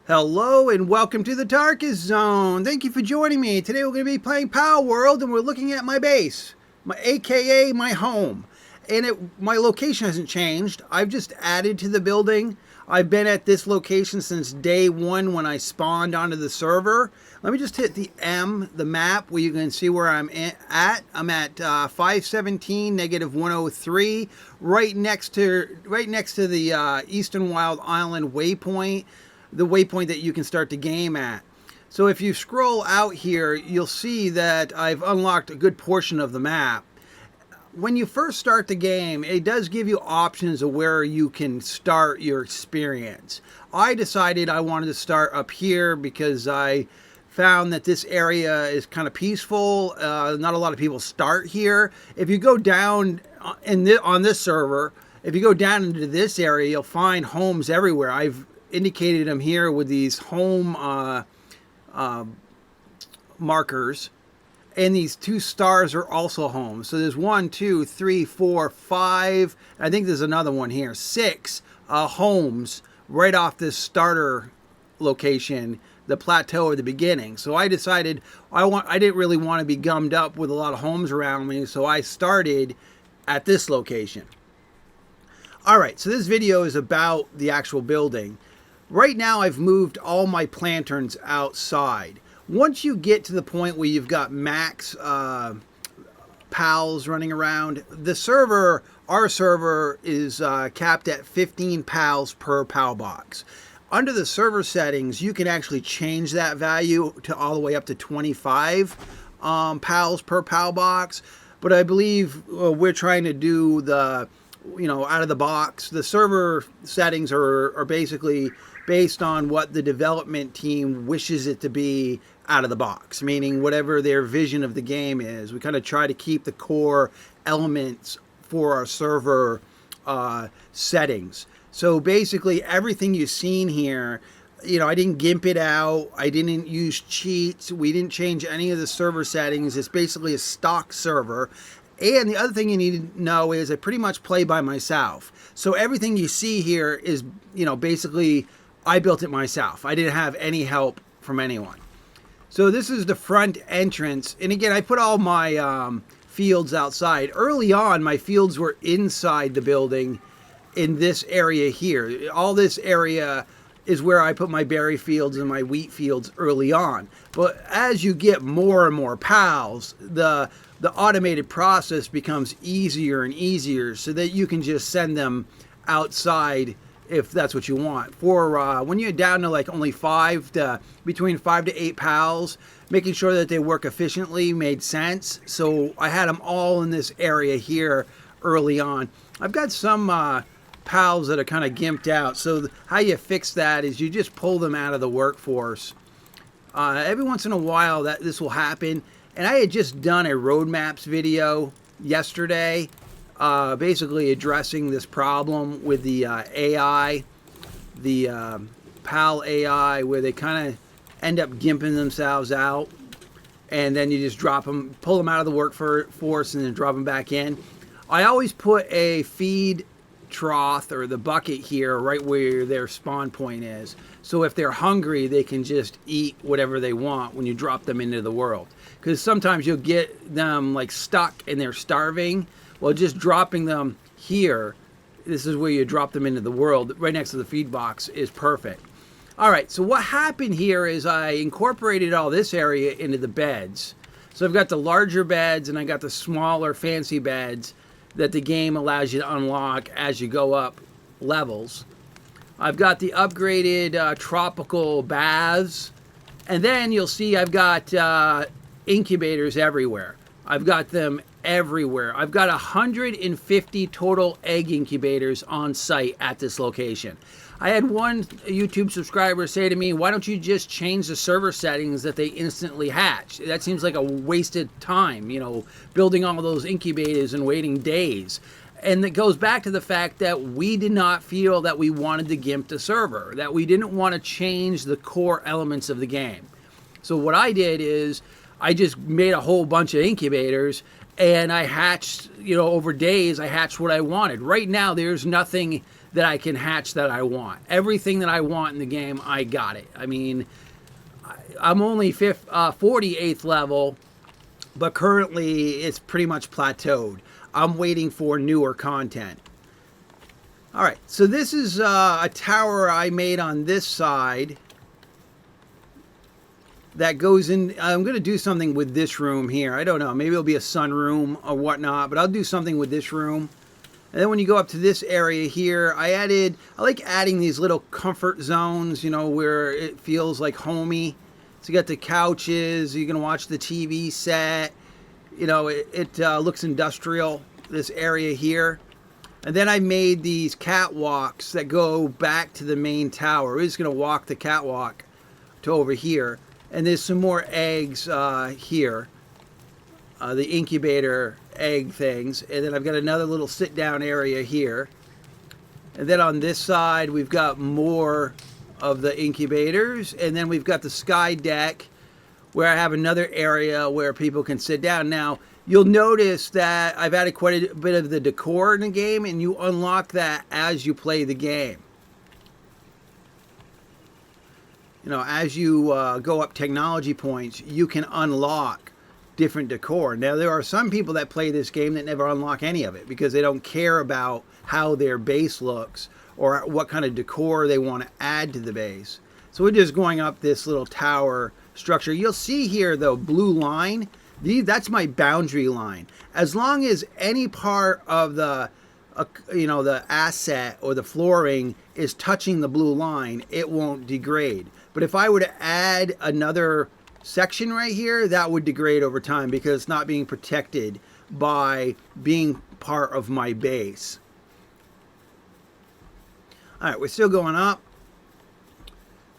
Hello and welcome to the Tarkis Zone. Thank you for joining me. Today we're going to be playing Palworld and we're looking at my base, aka my home. And my location hasn't changed. I've just added to the building. I've been at this location since day one when I spawned onto the server. Let me just hit the the map, where you can see where I'm at. I'm at 517 -103, right next to the Eastern Wild Island waypoint. The waypoint that you can start the game at. So if you scroll out here, you'll see that I've unlocked a good portion of the map. When you first start the game, it does give you options of where you can start your experience. I decided I wanted to start up here because I found that this area is kind of peaceful. Not a lot of people start here. If you go down on this server, if you go down into this area, you'll find homes everywhere. I've indicated them here with these home markers, and these 2 stars are also homes. So there's 1, 2, 3, 4, 5. I think there's another one here. 6 homes right off this starter location, the plateau at the beginning. So I decided I didn't really want to be gummed up with a lot of homes around me, so I started at this location. All right, so this video is about the actual building. Right now, I've moved all my planterns outside. Once you get to the point where you've got max pals running around, our server is capped at 15 pals per pal box. Under the server settings, you can actually change that value to all the way up to 25 pals per pal box. But I believe we're trying to do the, out of the box. The server settings are basically based on what the development team wishes it to be out of the box, meaning whatever their vision of the game is. We kind of try to keep the core elements for our server settings. So basically everything you've seen here, I didn't gimp it out. I didn't use cheats. We didn't change any of the server settings. It's basically a stock server. And the other thing you need to know is I pretty much play by myself. So everything you see here is, basically I built it myself. I didn't have any help from anyone. So this is the front entrance. And again, I put all my fields outside. Early on, my fields were inside the building in this area here. All this area is where I put my berry fields and my wheat fields early on. But as you get more and more pals, the automated process becomes easier and easier so that you can just send them outside if that's what you want. For when you're down to like only between 5 to 8 pals, making sure that they work efficiently made sense. So I had them all in this area here early on. I've got some pals that are kind of gimped out. So how you fix that is you just pull them out of the workforce. Every once in a while this will happen. And I had just done a roadmaps video yesterday, basically addressing this problem with the AI, the PAL AI, where they kind of end up gimping themselves out, and then you just pull them out of the workforce and then drop them back in. I always put a feed trough or the bucket here right where their spawn point is. So if they're hungry, they can just eat whatever they want when you drop them into the world. Because sometimes you'll get them like stuck and they're starving. Well, just dropping them here, this is where you drop them into the world, right next to the feed box, is perfect. All right, so what happened here is I incorporated all this area into the beds. So I've got the larger beds and I got the smaller fancy beds that the game allows you to unlock as you go up levels. I've got the upgraded tropical baths, and then you'll see I've got incubators everywhere. I've got them everywhere. I've got 150 total egg incubators on site at this location. I had one YouTube subscriber say to me, why don't you just change the server settings that they instantly hatch? That seems like a wasted time, building all those incubators and waiting days. And it goes back to the fact that we did not feel that we wanted to gimp the server, that we didn't want to change the core elements of the game. So what I did is I just made a whole bunch of incubators and I hatched, over days, I hatched what I wanted. Right now, there's nothing that I can hatch that I want. Everything that I want in the game, I got it. I mean, I'm only 48th level, but currently it's pretty much plateaued. I'm waiting for newer content. All right, so this is a tower I made on this side that goes in. I'm going to do something with this room here. I don't know. Maybe it'll be a sunroom or whatnot, but I'll do something with this room. And then when you go up to this area here, I like adding these little comfort zones, you know, where it feels like homey. So you got the couches, you can watch the TV set. You know, it looks industrial, this area here. And then I made these catwalks that go back to the main tower. We're just going to walk the catwalk to over here. And there's some more eggs here, the incubator egg things. And then I've got another little sit down area here. And then on this side, we've got more of the incubators. And then we've got the sky deck where I have another area where people can sit down. Now, you'll notice that I've added quite a bit of the decor in the game, and you unlock that as you play the game. You know, as you go up technology points, you can unlock different decor. Now, there are some people that play this game that never unlock any of it because they don't care about how their base looks or what kind of decor they want to add to the base. So we're just going up this little tower structure. You'll see here, the blue line. That's my boundary line. As long as any part of the the asset or the flooring is touching the blue line, it won't degrade. But if I were to add another section right here, that would degrade over time because it's not being protected by being part of my base. All right, we're still going up.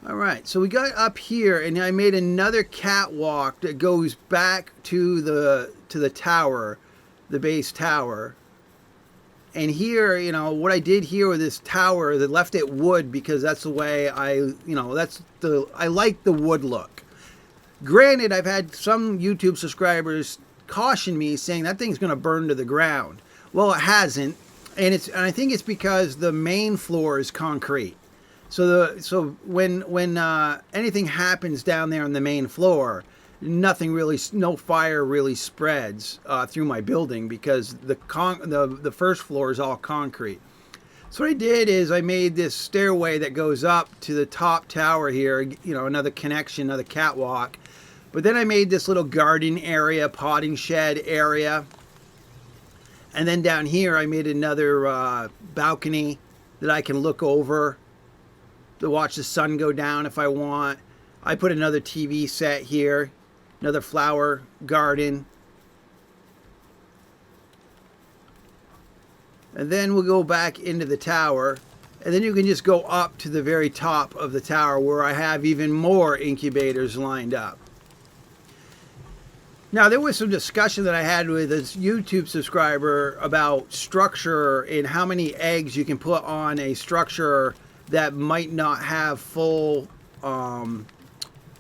All right, so we got up here, and I made another catwalk that goes back to the tower, the base tower. And here, you know, what I did here with this tower, they left it wood because that's the way I like the wood look. Granted, I've had some YouTube subscribers caution me saying that thing's going to burn to the ground. Well, it hasn't, and I think it's because the main floor is concrete. So when anything happens down there on the main floor, no fire really spreads through my building because the first floor is all concrete. So what I did is I made this stairway that goes up to the top tower here, you know, another connection, another catwalk. But then I made this little garden area, potting shed area. And then down here I made another balcony that I can look over to watch the sun go down if I want. I put another TV set here, another flower garden. And then we'll go back into the tower. And then you can just go up to the very top of the tower where I have even more incubators lined up. Now, there was some discussion that I had with a YouTube subscriber about structure and how many eggs you can put on a structure that might not have full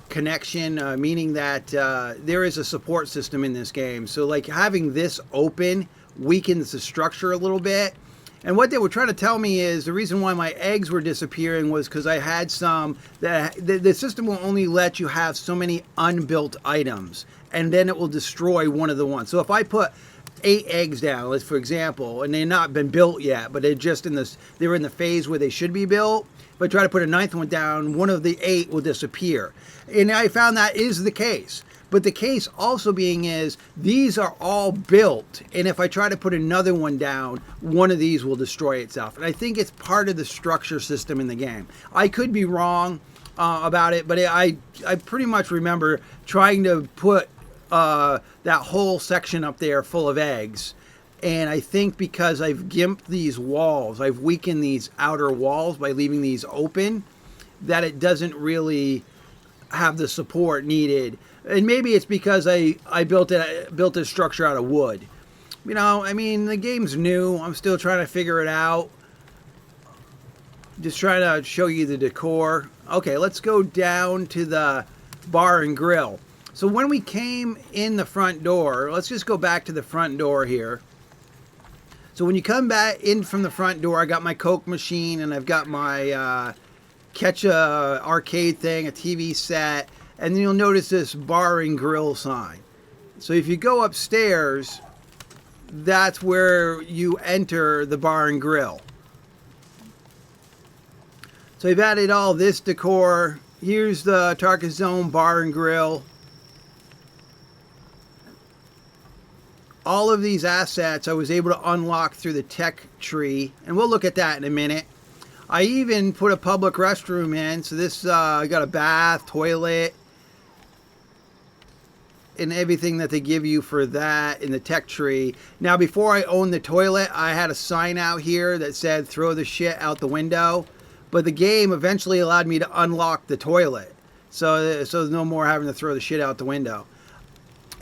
connection, meaning that there is a support system in this game. So like having this open weakens the structure a little bit. And what they were trying to tell me is the reason why my eggs were disappearing was because I had some that the system will only let you have so many unbuilt items, and then it will destroy one of the ones. So if I put 8 eggs down, let's for example, and they've not been built yet, but they're in the phase where they should be built. If I try to put a 9th one down, one of the 8 will disappear. And I found that is the case. But the case also being is these are all built, and if I try to put another one down, one of these will destroy itself. And I think it's part of the structure system in the game. I could be wrong about it, but I pretty much remember trying to put that whole section up there full of eggs. And I think because I've gimped these walls, I've weakened these outer walls by leaving these open, that it doesn't really have the support needed. And maybe it's because I built a structure out of wood. You know, I mean, the game's new. I'm still trying to figure it out. Just trying to show you the decor. Okay, let's go down to the bar and grill. So when we came in the front door, let's just go back to the front door here. So when you come back in from the front door, I got my Coke machine and I've got my catch a arcade thing, a TV set, and then you'll notice this bar and grill sign. So if you go upstairs, that's where you enter the bar and grill. So I've added all this decor. Here's the Tarkis Zone bar and grill. All of these assets I was able to unlock through the tech tree, and we'll look at that in a minute. I even put a public restroom in, so this I got a bath, toilet, and everything that they give you for that in the tech tree. Now, before I owned the toilet, I had a sign out here that said throw the shit out the window, but the game eventually allowed me to unlock the toilet, so there's no more having to throw the shit out the window.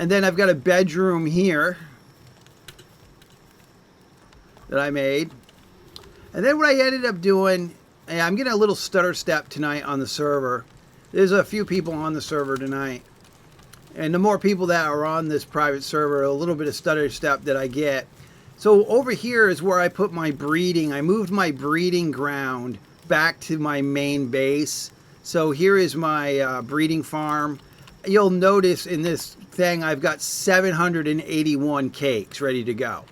And then I've got a bedroom here that I made. And then what I ended up doing, I'm getting a little stutter step tonight on the server. There's a few people on the server tonight. And the more people that are on this private server, a little bit of stutter step that I get. So over here is where I put my breeding. I moved my breeding ground back to my main base. So here is my breeding farm. You'll notice in this thing I've got 781 cakes ready to go.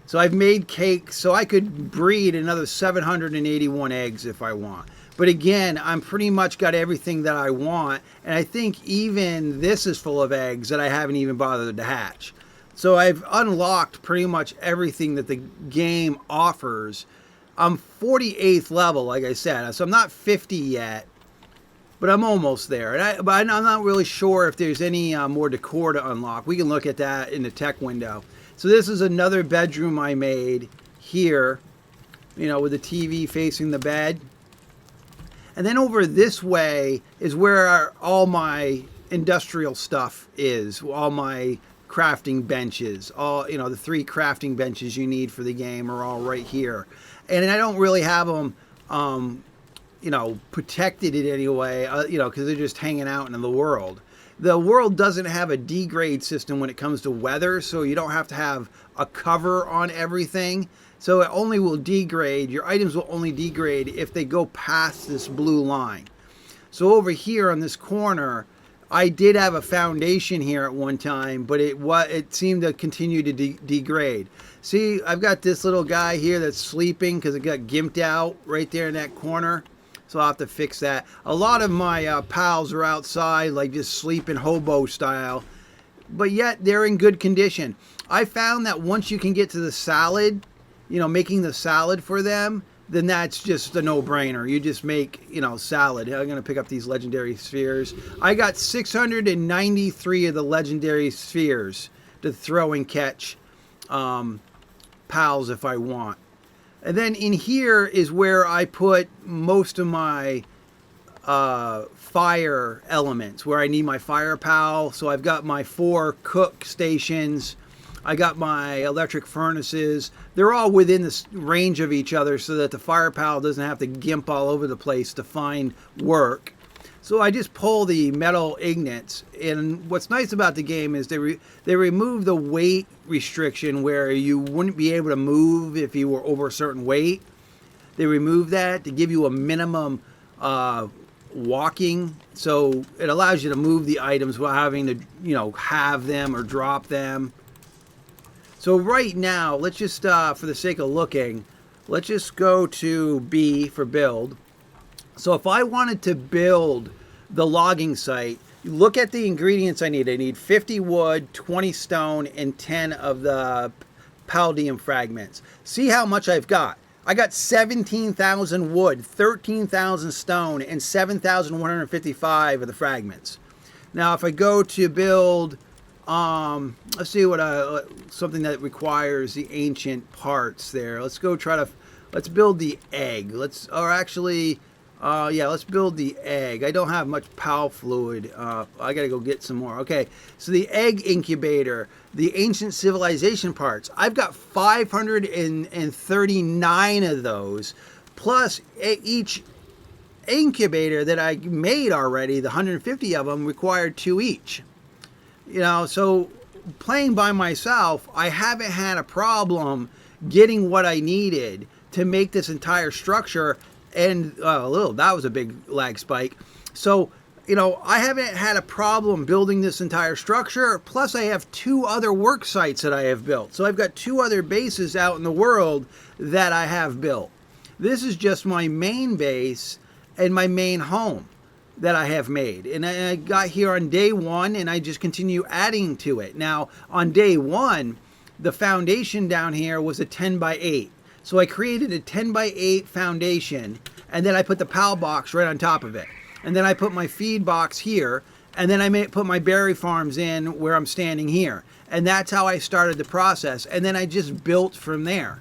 So I've made cakes so I could breed another 781 eggs if I want. But again, I'm pretty much got everything that I want. And I think even this is full of eggs that I haven't even bothered to hatch. So I've unlocked pretty much everything that the game offers. I'm 48th level, like I said. So I'm not 50 yet, but I'm almost there. But I'm not really sure if there's any more decor to unlock. We can look at that in the tech window. So this is another bedroom I made here, you know, with the TV facing the bed. And then over this way is where all my industrial stuff is, all my crafting benches, all, you know, the 3 crafting benches you need for the game are all right here. And I don't really have them, you know, protected in any way, you know, because they're just hanging out in the world. The world doesn't have a degrade system when it comes to weather, so you don't have to have a cover on everything. So it only will degrade, your items will only degrade if they go past this blue line. So over here on this corner, I did have a foundation here at one time, but it seemed to continue to degrade. See, I've got this little guy here that's sleeping because it got gimped out right there in that corner. So I'll have to fix that. A lot of my pals are outside, like just sleeping hobo style, but yet they're in good condition. I found that once you can get to the salad, you know, making the salad for them, then that's just a no-brainer. You just make, you know, salad. I'm going to pick up these legendary spheres. I got 693 of the legendary spheres to throw and catch pals if I want. And then in here is where I put most of my fire elements, where I need my fire pal. So I've got my 4 cook stations. I got my electric furnaces. They're all within the range of each other so that the fire pal doesn't have to gimp all over the place to find work. So I just pull the metal ingots. And what's nice about the game is they remove the weight restriction where you wouldn't be able to move if you were over a certain weight. They remove that to give you a minimum walking. So it allows you to move the items without having to, you know, have them or drop them. So right now, let's just, for the sake of looking, let's just go to B for build. So if I wanted to build the logging site, look at the ingredients I need. I need 50 wood, 20 stone, and 10 of the palladium fragments. See how much I've got. I got 17,000 wood, 13,000 stone, and 7,155 of the fragments. Now if I go to build, let's see what something that requires the ancient parts there. Let's go let's build the egg. Let's build the egg. I don't have much PAL fluid. I gotta go get some more. Okay, so the egg incubator, the ancient civilization parts. I've got 539 of those, plus each incubator that I made already, the 150 of them required 2 each. You know, so playing by myself, I haven't had a problem getting what I needed to make this entire structure. And that was a big lag spike. So, I haven't had a problem building this entire structure. Plus, I have 2 other work sites that I have built. So I've got 2 other bases out in the world that I have built. This is just my main base and my main home that I have made. And I got here on day 1, and I just continue adding to it. Now, on day 1, the foundation down here was a 10 by 8. So I created a 10 by 8 foundation, and then I put the PAL box right on top of it. And then I put my feed box here, and then I put my berry farms in where I'm standing here. And that's how I started the process. And then I just built from there.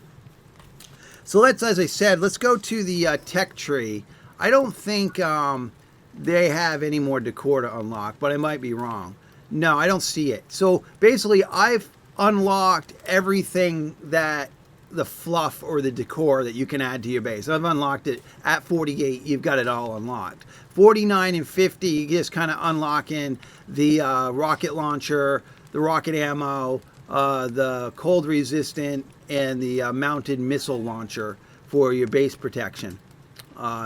So as I said, let's go to the tech tree. I don't think they have any more decor to unlock, but I might be wrong. No, I don't see it. So basically, I've unlocked everything that the fluff or the decor that you can add to your base. I've unlocked it at 48. You've got it all unlocked. 49 and 50, you just kind of unlocking the rocket launcher, the rocket ammo, the cold resistant, and the mounted missile launcher for your base protection.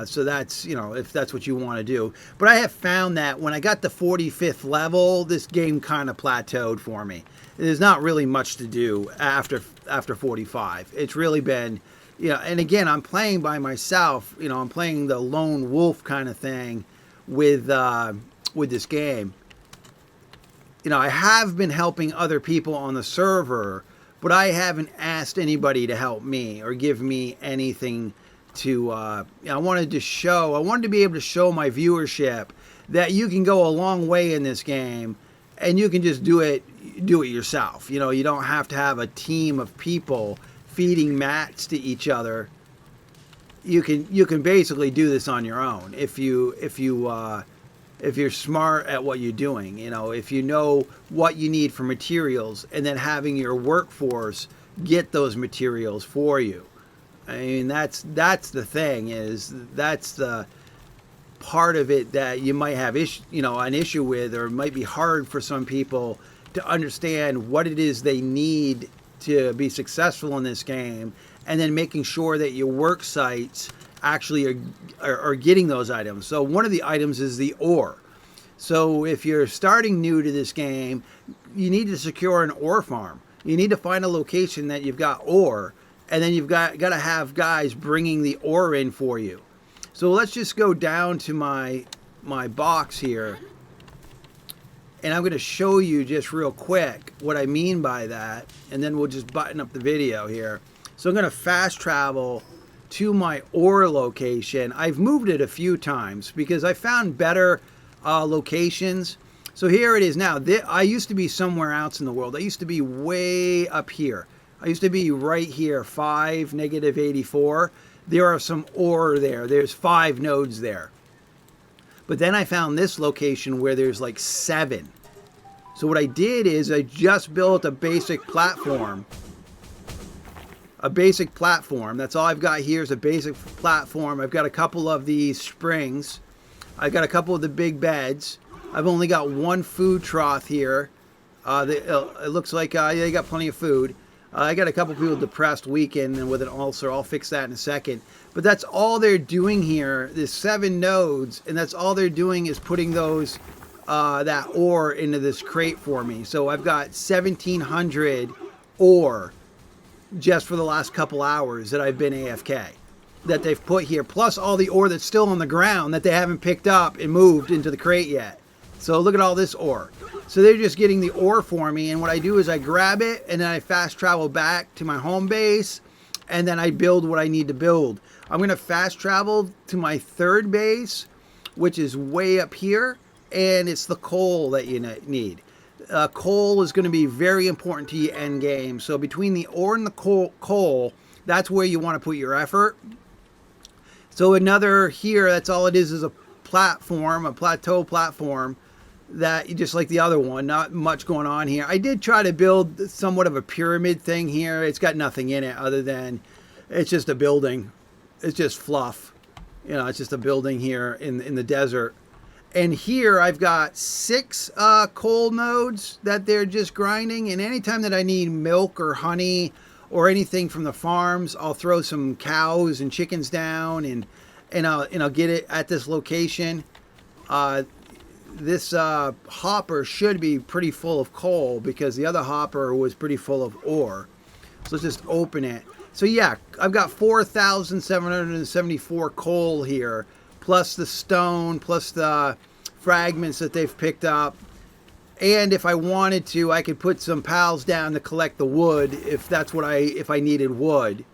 So that's, if that's what you want to do. But I have found that when I got the 45th level, this game kind of plateaued for me. There's not really much to do after 45. It's really been, and again, I'm playing by myself. I'm playing the lone wolf kind of thing with this game. I have been helping other people on the server, but I haven't asked anybody to help me or give me anything to, I wanted to be able to show my viewership that you can go a long way in this game, and you can just do it yourself. You don't have to have a team of people feeding mats to each other. You can basically do this on your own if you're smart at what you're doing. If you know what you need for materials, and then having your workforce get those materials for you. I mean, that's the thing, that's the part of it that you might have an issue with, or it might be hard for some people to understand what it is they need to be successful in this game, and then making sure that your work sites actually are getting those items. So one of the items is the ore. So if you're starting new to this game, you need to secure an ore farm. You need to find a location that you've got ore, and then you've got to have guys bringing the ore in for you. So let's just go down to my box here, and I'm going to show you just real quick what I mean by that, and then we'll just button up the video here. So I'm going to fast travel to my ore location. I've moved it a few times because I found better locations. So here it is now. I used to be somewhere else in the world. I used to be way up here. I used to be right here, 5, -84. There are some ore there. There's 5 nodes there. But then I found this location where there's like 7. So what I did is I just built a basic platform. That's all I've got here is a basic platform. I've got a couple of these springs. I've got a couple of the big beds. I've only got 1 food trough here. It looks like they got plenty of food. I got a couple people depressed weekend and with an ulcer. I'll fix that in a second. But that's all they're doing here. There's 7 nodes, and that's all they're doing is putting those that ore into this crate for me. So I've got 1,700 ore just for the last couple hours that I've been AFK that they've put here, plus all the ore that's still on the ground that they haven't picked up and moved into the crate yet. So look at all this ore. So they're just getting the ore for me, and what I do is I grab it, and then I fast travel back to my home base, and then I build what I need to build. I'm going to fast travel to my 3rd base, which is way up here, and it's the coal that you need. Coal is going to be very important to your end game. So between the ore and the coal, that's where you want to put your effort. So another here, that's all it is a platform, a plateau platform, that just like the other one, not much going on here. I did try to build somewhat of a pyramid thing here. It's got nothing in it other than it's just a building. It's just fluff. It's just a building here in the desert. And here I've got 6 coal nodes that they're just grinding. And anytime that I need milk or honey or anything from the farms. I'll throw some cows and chickens down, and I'll get it at this location. This hopper should be pretty full of coal because the other hopper was pretty full of ore. So let's just open it. So yeah, I've got 4,774 coal here, plus the stone, plus the fragments that they've picked up. And if I wanted to, I could put some pals down to collect the wood if that's what if I needed wood.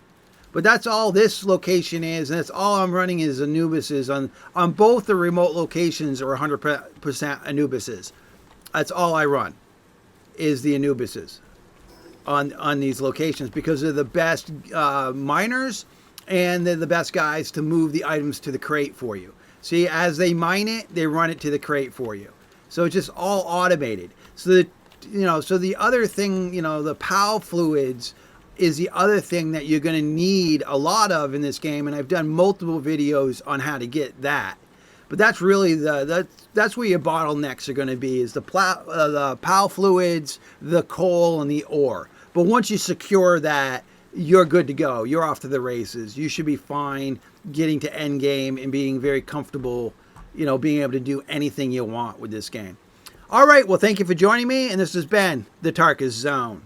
But that's all this location is, and that's all I'm running is Anubises. On both the remote locations are 100% Anubises. That's all I run, is the Anubises on these locations, because they're the best miners, and they're the best guys to move the items to the crate for you. See, as they mine it, they run it to the crate for you. So it's just all automated. So the other thing, the PAL fluids is the other thing that you're going to need a lot of in this game, and I've done multiple videos on how to get that. But that's really that's where your bottlenecks are going to be, is the PAL fluids, the coal, and the ore. But once you secure that, you're good to go. You're off to the races. You should be fine getting to end game and being very comfortable, being able to do anything you want with this game. All right, well, thank you for joining me, and this has been the Tarkis Zone.